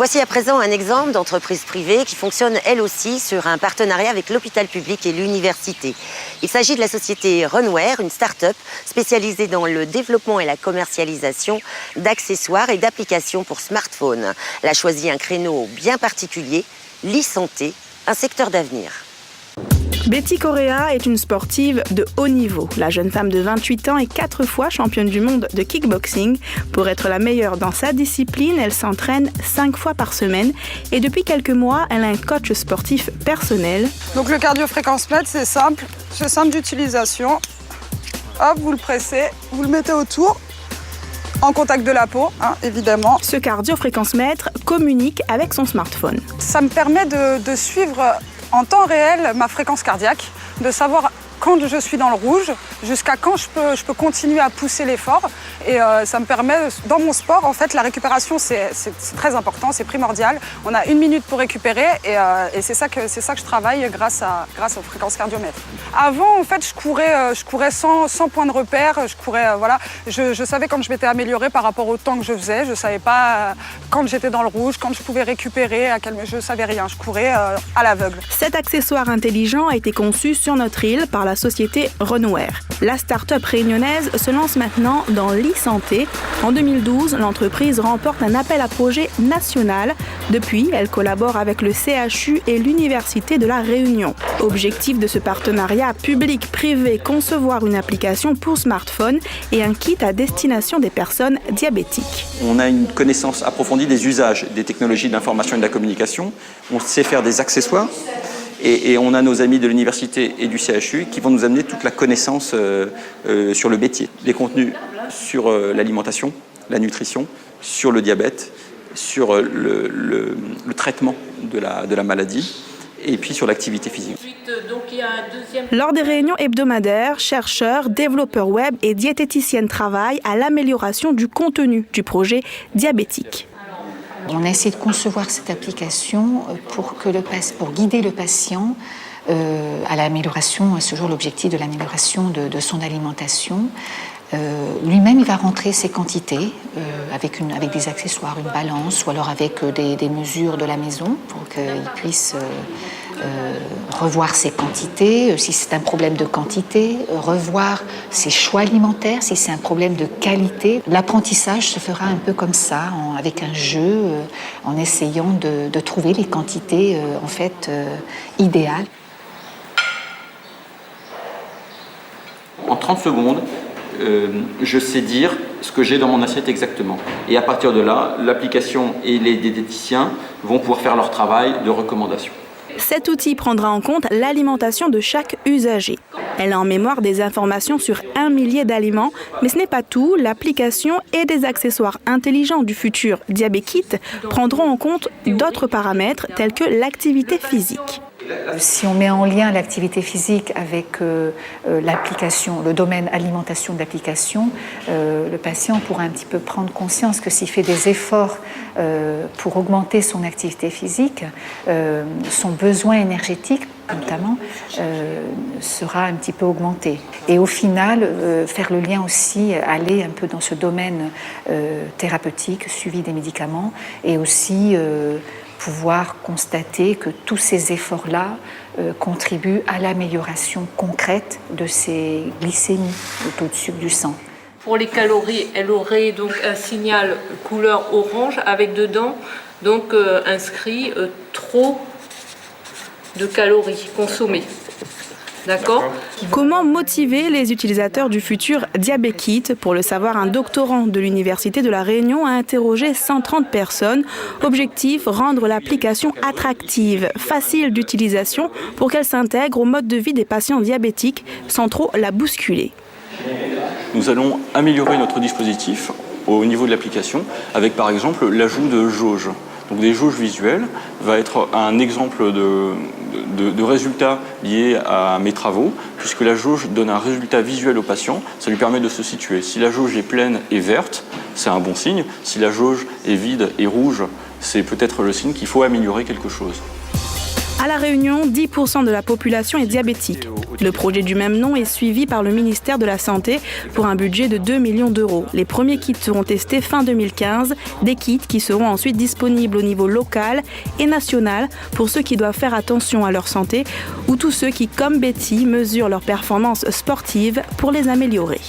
Voici à présent un exemple d'entreprise privée qui fonctionne elle aussi sur un partenariat avec l'hôpital public et l'université. Il s'agit de la société Runware, une start-up spécialisée dans le développement et la commercialisation d'accessoires et d'applications pour smartphones. Elle a choisi un créneau bien particulier, l'e-santé, un secteur d'avenir. Betty Correa est une sportive de haut niveau. La jeune femme de 28 ans est 4 fois championne du monde de kickboxing. Pour être la meilleure dans sa discipline, elle s'entraîne 5 fois par semaine et depuis quelques mois, elle a un coach sportif personnel. Donc le cardio-fréquence-mètre, c'est simple d'utilisation. Hop, vous le pressez, vous le mettez autour, en contact de la peau, évidemment. Ce cardio-fréquence-mètre communique avec son smartphone. Ça me permet de suivre en temps réel ma fréquence cardiaque, de savoir quand je suis dans le rouge, jusqu'à quand je peux continuer à pousser l'effort. Et ça me permet, dans mon sport, en fait, la récupération, c'est très important, c'est primordial. On a 1 minute pour récupérer et c'est ça que je travaille grâce aux fréquences cardiomètres. Avant, en fait, je courais sans point de repère. Je savais quand je m'étais améliorée par rapport au temps que je faisais. Je savais pas quand j'étais dans le rouge, quand je pouvais récupérer, je savais rien. Je courais à l'aveugle. Cet accessoire intelligent a été conçu sur notre île par la société Runware. La start-up réunionnaise se lance maintenant dans l'e-santé. En 2012, l'entreprise remporte un appel à projet national. Depuis, elle collabore avec le CHU et l'Université de la Réunion. Objectif de ce partenariat public-privé, concevoir une application pour smartphone et un kit à destination des personnes diabétiques. On a une connaissance approfondie des usages des technologies de l'information et de la communication. On sait faire des accessoires. Et on a nos amis de l'université et du CHU qui vont nous amener toute la connaissance sur le métier. Les contenus sur l'alimentation, la nutrition, sur le diabète, sur le traitement de la maladie et puis sur l'activité physique. Lors des réunions hebdomadaires, chercheurs, développeurs web et diététiciennes travaillent à l'amélioration du contenu du projet diabétique. On a essayé de concevoir cette application pour guider le patient à l'amélioration, à ce jour l'objectif de l'amélioration de son alimentation. Lui-même, il va rentrer ses quantités avec des accessoires, une balance ou alors avec des mesures de la maison pour qu'il puisse revoir ses quantités, si c'est un problème de quantité, revoir ses choix alimentaires, si c'est un problème de qualité. L'apprentissage se fera un peu comme ça, avec un jeu, en essayant de trouver les quantités idéales. En 30 secondes, je sais dire ce que j'ai dans mon assiette exactement. Et à partir de là, l'application et les diététiciens vont pouvoir faire leur travail de recommandation. Cet outil prendra en compte l'alimentation de chaque usager. Elle a en mémoire des informations sur 1 millier d'aliments, mais ce n'est pas tout. L'application et des accessoires intelligents du futur Diabekit prendront en compte d'autres paramètres tels que l'activité physique. Si on met en lien l'activité physique avec l'application, le domaine alimentation de l'application, le patient pourra un petit peu prendre conscience que s'il fait des efforts pour augmenter son activité physique, son besoin énergétique notamment sera un petit peu augmenté. Et au final, faire le lien aussi, aller un peu dans ce domaine thérapeutique, suivi des médicaments, et aussi pouvoir constater que tous ces efforts-là contribuent à l'amélioration concrète de ces glycémies, le taux de sucre du sang. Pour les calories, elle aurait donc un signal couleur orange avec dedans donc inscrit trop de calories consommées. D'accord. Comment motiver les utilisateurs du futur Diabekit? Pour le savoir, un doctorant de l'Université de la Réunion a interrogé 130 personnes. Objectif, rendre l'application attractive, facile d'utilisation pour qu'elle s'intègre au mode de vie des patients diabétiques sans trop la bousculer. Nous allons améliorer notre dispositif au niveau de l'application avec par exemple l'ajout de jauges. Donc des jauges visuelles va être un exemple de résultats liés à mes travaux, puisque la jauge donne un résultat visuel au patient, ça lui permet de se situer. Si la jauge est pleine et verte, c'est un bon signe. Si la jauge est vide et rouge, c'est peut-être le signe qu'il faut améliorer quelque chose. À La Réunion, 10% de la population est diabétique. Le projet du même nom est suivi par le ministère de la Santé pour un budget de 2 millions d'euros. Les premiers kits seront testés fin 2015, des kits qui seront ensuite disponibles au niveau local et national pour ceux qui doivent faire attention à leur santé ou tous ceux qui, comme Betty, mesurent leurs performances sportives pour les améliorer.